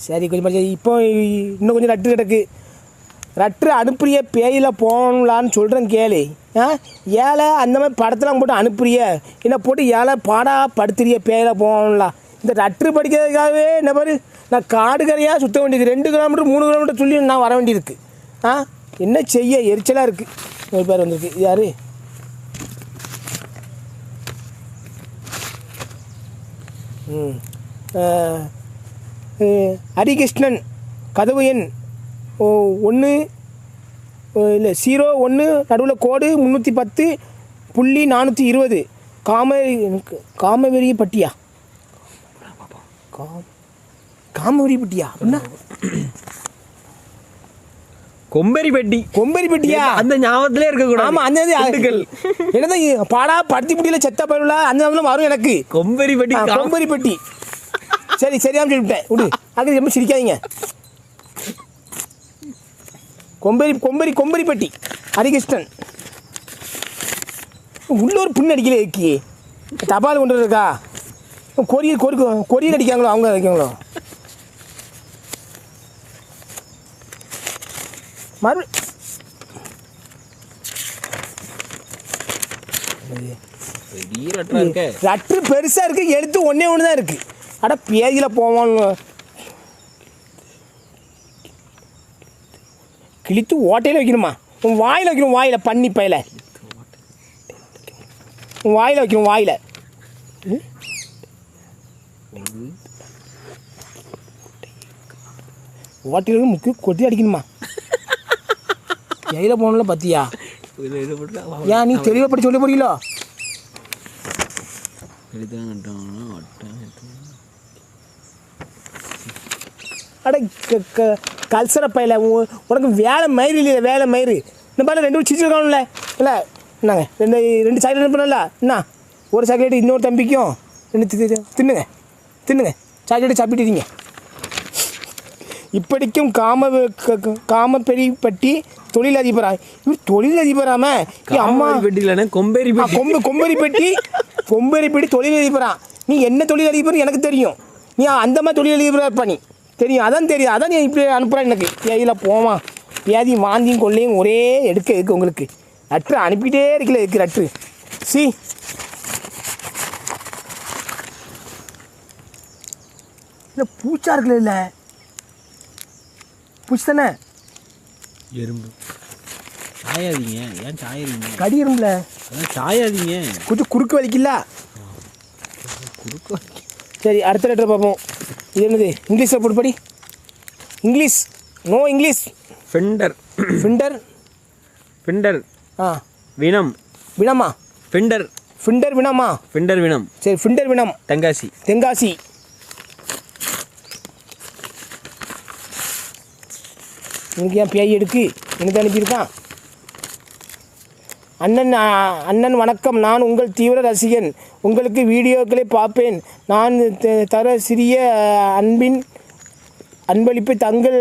சரி கொஞ்சம் படிச்சு இப்போ இன்னும் கொஞ்சம் ரட்டு கிடக்கு. ரட்டு அனுப்புறிய பேயில் போகலான்னு சொல்கிறேன் கேளு. ஏழை அந்த மாதிரி படத்தெல்லாம் போட்டு அனுப்புறிய என்ன போட்டு ஏழை பாடா படுத்துறிய பேயில் போகலாம். இந்த ரட்டு படிக்கிறதுக்காகவே என்ன பாரு நான் காடு கரையாக சுற்ற வேண்டியது 2 கிலோமீட்டர் 3 கிலோமீட்டர் சொல்லி நான் வர வேண்டியிருக்கு. என்ன செய்ய எரிச்சலாக இருக்குது. ஒரு பேர் வந்திருக்கு. யார்? ஹரிகிருஷ்ணன். கதவு எண் 1 இல்லை 01 நடுவில் கோடு 310.420 காமவெறிப்பட்டியா காமவெறிப்பட்டியா அப்படின்னா கொம்பரிப்பட்டியா அந்த ஞாபகத்திலே இருக்கக்கூடாது. ஆமாம் அந்த என்னதான் பாடா படுத்தி புட்டியில் செத்த பயில அந்த வரும் எனக்கு. கொம்பரிப்பட்டி சரி சரியாம சொல்லிவிட்டேன் விடு. அது ரொம்ப சிரிக்காதீங்க. கொம்பரிப்பட்டி ஹரிகிருஷ்ணன். உள்ள ஒரு புண்ணு அடிக்கல இருக்கி தபால் கொண்டு இருக்கா கொரியர் அடிக்காங்களோ அவங்க அடிக்காங்களோ ரட்டு பெருசாக இருக்கு. எழுத்து ஒன்றே ஒன்று தான் இருக்கு. அட பேஜில் போவாங்க கிழித்து ஓட்டையில் வைக்கணுமா? உன் வாயில் வைக்கணும். வாயில் பண்ணி பயில உன் வாயில் வைக்கணும். வாயில் ஓட்டையில் முக்கிய கொட்டி அடிக்கணுமா? கையில் போகணும்ல பத்தியா? ஏன் நீ தெளிவாக படி சொல்ல போறீங்களோ? அட கல்சர பையில உனக்கு வேலை மயிறு இல்லையா? வேலை மயிறு இந்த மாதிரி 2 சிரிச்சிருக்கானுல்ல. இல்லை என்னங்க 2 சாக்லேட் அனுப்பினல என்ன ஒரு சாக்லேட்டு இன்னொரு தம்பிக்கும் 2 தின்னுங்க சாக்லேட்டு சாப்பிட்டுறீங்க. இப்படிக்கும் காமப்பெரிப்பட்டி தொழிலதிபரா? இவர் தொழிலதிபராம அம்மா கொம்பரிப்பட்டி தொழிலதிபரா? நீ என்ன தொழிலதிபர் எனக்கு தெரியும். நீ அந்த மாதிரி தொழிலதிபராக இருப்பா. நீ தெரியும் அதான் நீ இப்படி அனுப்புகிறேன் எனக்கு. பேதியில் போவான் பேதி வாந்தியும் கொள்ளையும் ஒரே எடுக்க உங்களுக்கு. லட்ரு அனுப்பிட்டே இருக்கல இருக்கு லட்ரு. இல்லை பூச்சா இருக்குல்ல? இல்லை பூச்சி தானே. எறும்பு சாயாதீங்க. ஏன் சாயறீங்க? கடி எறும்புல அதான் சாயாதீங்க. கொஞ்சம் குறுக்கு வலிக்கல. சரி அடுத்த லெட்டர் பார்ப்போம். இது என்னது? இங்கிலீஷில் போட்டு படி. English no English. ஃபிண்டர் வினம் வினமா ஃபிண்டர் வினமா வினம். சரி ஃபிண்டர் வினம். தென்காசி இங்கே ஏன் பேய் எடுக்கு எனக்கு அனுப்பியிருக்கான். அண்ணன் வணக்கம். நான் உங்கள் தீவிர ரசிகன். உங்களுக்கு வீடியோக்களை பார்ப்பேன். நான் தர சிறிய அன்பளிப்பை தங்கள்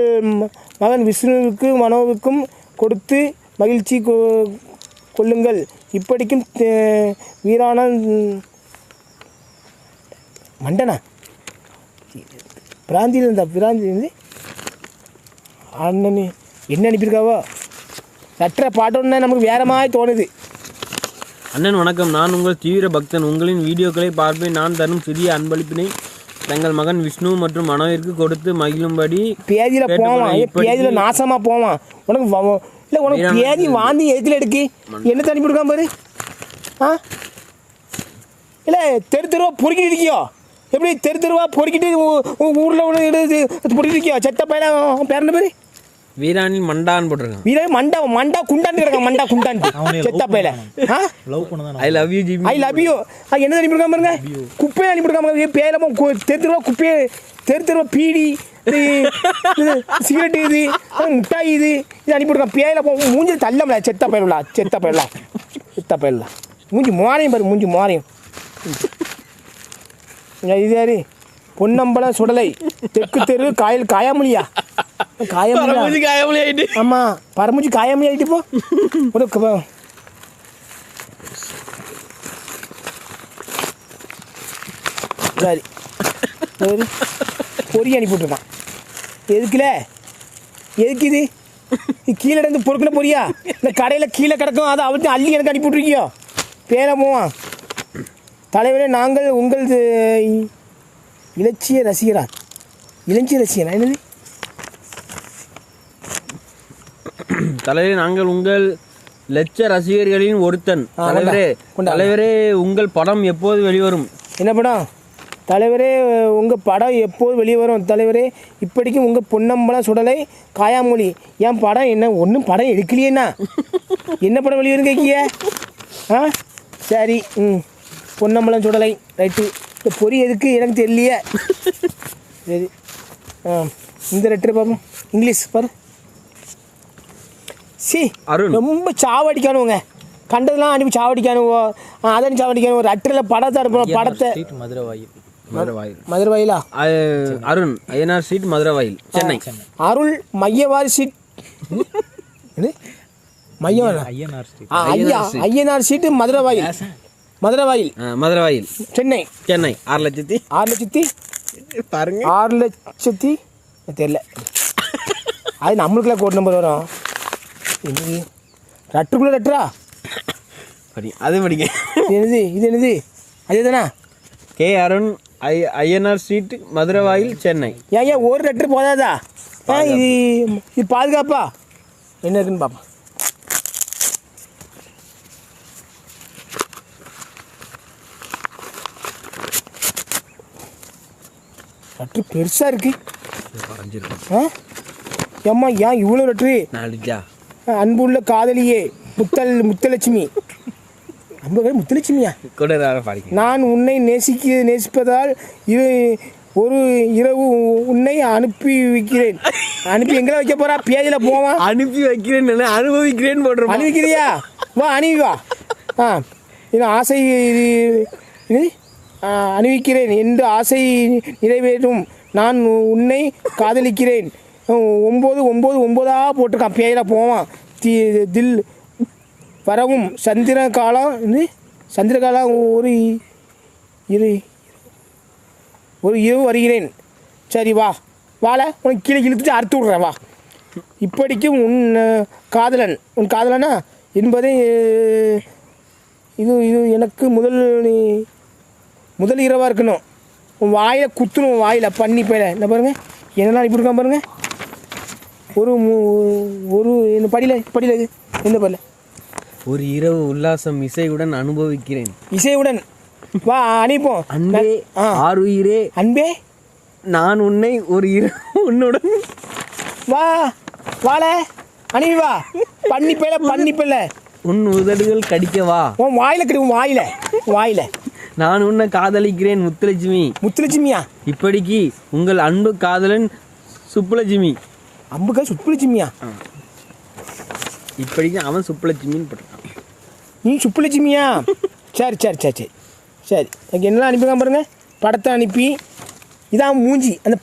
மகன் விஷ்ணுவுக்கும் மனோவுக்கும் கொடுத்து மகிழ்ச்சி கொள்ளுங்கள். இப்படிக்கும் வீரான மண்டனா பிராந்தியிலிருந்து அண்ணன் என்ன அனுப்பியிருக்காவோ சற்ற பாட்டோன்னா நமக்கு வேற மாதிரி தோணுது. அண்ணன் வணக்கம். நான் உங்கள் தீவிர பக்தன். உங்களின் வீடியோக்களை பார்ப்பேன். நான் தரும் சிறிய அன்பளிப்பினை தங்கள் மகன் விஷ்ணு மற்றும் மனோவிற்கு கொடுத்து மகிழும்படி. பேதியில் போவான். பேதியில் நாசமாக போவான். உனக்கு இல்லை உனக்கு பேதி வாந்தி எதுல எடுக்கு என்ன தண்ணி கொடுக்காம பாரு. இல்லை தெருவா பொறுக்கிட்டு இருக்கியோ? எப்படி தெருவா பொறுக்கிட்டு ஊரில் பொறுக்கிட்டு இருக்கியோ? செத்த பையனா பேரண்ட பேர் வீரானின் மண்டான்னு போட்டிருக்கான். வீராணி மண்டா குண்டான்னு கிடக்கான். மண்டா குண்டான்னு செத்த பையில. I love you. என்ன அனுப்பியிருக்காம பாருங்க. குப்பையை அனுப்பியிருக்காம பேரமா தெருவா குப்பையை தெருவா பீடி சிகரெட்டு இது முட்டாய் இது அனுப்பியிருக்கான். பேயில மூஞ்சி தள்ளம்ல. செத்த பயிரலாம் மூஞ்சி மாறையும் பாரு. மூஞ்சி மாறையும். இது யாரு? பொன்னம்பலம் சுடலை தெற்கு தெரு காயாமொழியா? காயாமொழி ஆயிட்டு. ஆமாம் பரமுச்சி காயாமொழி ஆகிட்டு. போ சரி பொறி அனுப்பிவிட்ருக்கான். எதுக்குல எதுக்கு இது கீழே இருந்து பொறுக்கின போறியா? இந்த கடையில் கீழே கிடக்கும் அதை அவர்கிட்ட அள்ளி எனக்கு அனுப்பி விட்ருக்கியோ? பேரை போவான். தலைவரே, நாங்கள் உங்கள் இலட்சிய ரசிகரா? இலட்சிய ரசிகரா என்னது? தலைவரே, நாங்கள் உங்கள் லட்ச ரசிகர்களின் ஒருத்தன். தலைவரே, உங்கள் படம் எப்போது வெளிவரும்? என்ன படம்? தலைவரே, உங்கள் படம் எப்போது வெளியே வரும்? தலைவரே, இப்படிக்கும் உங்கள் பொன்னம்பலம் சுடலை காயாமொழி. என் படம் என்ன ஒன்றும் படம் எடுக்கலையேண்ணா. என்ன படம் வெளியே கேட்கிய? ஆ சரி, பொன்னம்பலம் சுடலை ரைட்டு. இந்த பொறி எதுக்கு எனக்கு தெரியலையே. சரி, இந்த லெட்டர் பார்ப்போம். இங்கிலீஷ் பாரு. அருண் ரொம்ப சாவடிக்கானுங்க. கண்டதெல்லாம் அனுப்பி சாவடிக்கானுவோ. அதான் சாவடிக்கானுவோ. லெட்டரில் படத்தை அனுப்பணும். படத்தை மதுரவாயிலா? அருண் ஐயனார் ஸ்ட்ரீட், மதுரவாயில், சென்னை. அருள் மையவாரி ஸ்ட்ரீட். ஐயனார் ஸ்ட்ரீட், மதுரவாயில். மதுரவாயில் சென்னை. 6,00,000 பாருங்க. 6,00,000 தெரியல. அது நம்மளுக்குள்ள கோட் நம்பர் வரும். லெட்டருக்குள்ள லெட்டரா? அது படிங்க. இது என்னது? அதே தானே? K Arun Ayyanar street, Maduravoyal, Chennai. ஏன் ஒரு லெட்டர் போதாதா? இது பாதுகாப்பா? என்ன இருக்குன்னு பார்ப்போம். லெட்ரு பெருசாக இருக்கு. ஏம்மா ஏன் இவ்வளோ லெட்ரு? அன்புள்ள காதலியே முத்தலட்சுமி. முத்துலட்சுமியா? நான் உன்னை நேசிப்பதால் ஒரு இரவு உன்னை அனுப்பி வைக்கிறேன். அனுப்பி எங்கே வைக்க போறா? பேஜில் போவான். அனுப்பி வைக்கிறேன், அனுபவிக்கிறேன் போடுறோம். அனுப்பிக்கிறியா? வா அனுப்பி வா. இது ஆசை அனுபவிக்கிறேன் என்று ஆசை நிறைவேறும். நான் உன்னை காதலிக்கிறேன். 9 போட்டிருக்கான். பேஜில் போவான். தில் வரவும் சந்திரகாலம் ஒரு இரவு வருகிறேன். சரி வா, வாழ உனக்கு கீழே இழுத்துட்டு அறுத்து விட்றேன் வா. இப்படிக்கும் உன் காதலனா என்பதை இது எனக்கு முதல் இரவாக இருக்கணும். உன் வாயில் குத்தணும். வாயில் பண்ணி போயிட. என்ன பாருங்கள், என்னெல்லாம் இப்படி இருக்கான் பாருங்கள். என்ன படியில் என்ன பண்ணல? ஒரு இரவு உல்லாசம் இசையுடன் அனுபவிக்கிறேன். இசையுடன் வா அனுப்போம். அன்பே, ஆருயிரே, அன்பே, நான் உன்னை ஒரு இரவு உன்னுடன் வா வாழ அனுப்பி வா. பண்ணிப்பல உன் உதடுகள் கடிக்கவா? உன் வாயில கிடைக்கும். வாயில நான் உன்னை காதலிக்கிறேன் முத்துலட்சுமியா? இப்படிக்கு உங்கள் அன்பு காதலன் சுப்புலட்சுமி. சுப்புலட்சுமியா? இப்படிக்கு அவன் சுப்புலட்சுமின்னு போட்டான். நீ சுப்புலட்சுமியா? சரி எனக்கு என்னெல்லாம் அனுப்பியிருக்கான் பாருங்கள். படத்தை அனுப்பி இதான் மூஞ்சி. அந்த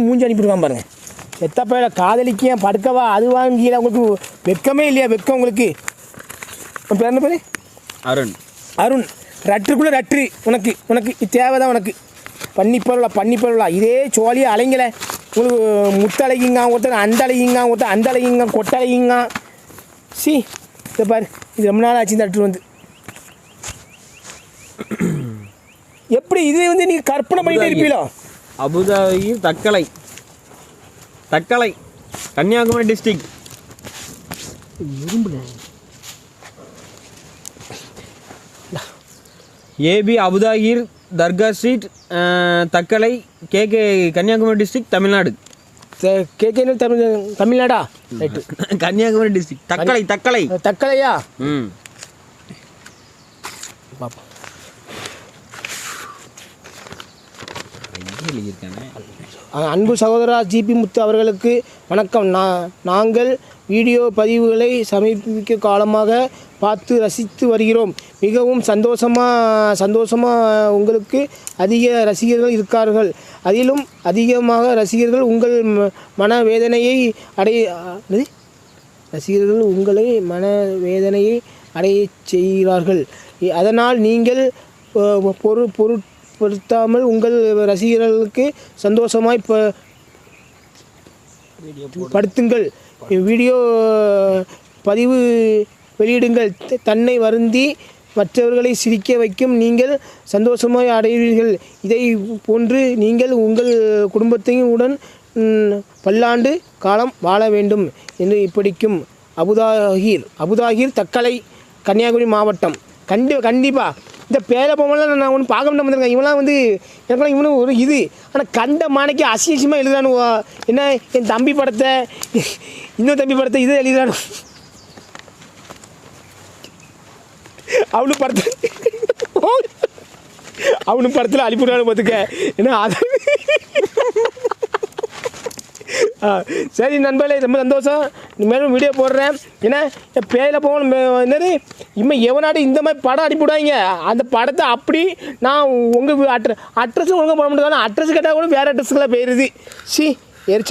மூஞ்சி அனுப்பியிருக்கான் பாருங்கள். எத்தப்பையில காதலிக்க படுக்கவா அது வாங்கில. உங்களுக்கு வெக்கமே இல்லையா? வெக்கம் உங்களுக்கு. பேர் என்ன பேர்? அருண். ரட்டுக்குள்ளே ரட்டு. உனக்கு தேவைதான். உனக்கு பண்ணிப்பருளா இதே சோழியை அலைங்கலை. உங்களுக்கு முத்தலைக்குங்க, ஒருத்தர் அந்த அலைக்குங்க, கொட்டலைக்குங்க. இதை பாரு, இது ரொம்ப நாள் ஆச்சு இந்த லெட்ரு வந்து. எப்படி இது வந்து நீங்கள் கற்பனை பண்ணிட்டு இருப்பீங்களோ? Abu Dhabi Thuckalay Kanyakumari district. AB Abuthahir Dargah street, Thuckalay, KK, Kanyakumari district, Tamil Nadu. KK தமிழ்நாடா? ரைட்டு. கன்னியாகுமரி டிஸ்ட்ரிக்ட். தக்கலையா? பாப்பா அன்பு சகோதரா ஜிபி முத்து அவர்களுக்கு வணக்கம். நாங்கள் வீடியோ பதிவுகளை சமீப காலமாக பார்த்து ரசித்து வருகிறோம். மிகவும் சந்தோஷமாக உங்களுக்கு அதிக ரசிகர்கள் இருக்கார்கள். அதிலும் அதிகமாக ரசிகர்கள் உங்கள் மனவேதனையை அடைய செய்கிறார்கள். அதனால் நீங்கள் பொருட்படுத்தாமல் உங்கள் ரசிகர்களுக்கு சந்தோஷமாய் படுத்துங்கள், வீடியோ பதிவு வெளியிடுங்கள். தன்னை வருந்தி மற்றவர்களை சிரிக்க வைக்கும் நீங்கள் சந்தோஷமாய் அடைவீர்கள். இதை போன்று நீங்கள் உங்கள் குடும்பத்தையும் உடன் பல்லாண்டு காலம் வாழ வேண்டும் என்று இப்படிக்கும். அபுதாகிர் தக்கலை, கன்னியாகுமரி மாவட்டம். கண்டிப்பாக இந்த பேரை போகலாம் நான் ஒன்று பார்க்க முடியாமல் வந்திருக்கேன். இவெல்லாம் வந்து எனக்குலாம் இவனும் ஒரு இது. ஆனால் கண்ட மானைக்கு அசியசியமாக எழுதுறானு. என்ன என் தம்பி படத்தை, இன்னொரு தம்பி படத்தை இதை எழுதுறானு. அவனு படத்தில் அனுப்பிவிடானு பார்த்துக்க. ஏன்னா அது சரி நண்பர்களே, ரொம்ப சந்தோஷம். மேலும் வீடியோ போடுறேன். ஏன்னா பேரில் போகணும் என்னது எவனாடி இந்த மாதிரி படம் அனுப்பிவிடாங்க. அந்த படத்தை அப்படி நான் உங்கள் அட்ரஸ் ஒழுங்காக போட முடியாது. அட்ரஸ் கேட்டால் கூட வேறு அட்ரஸுக்கெல்லாம் போயிடுது. எரிச்சல்.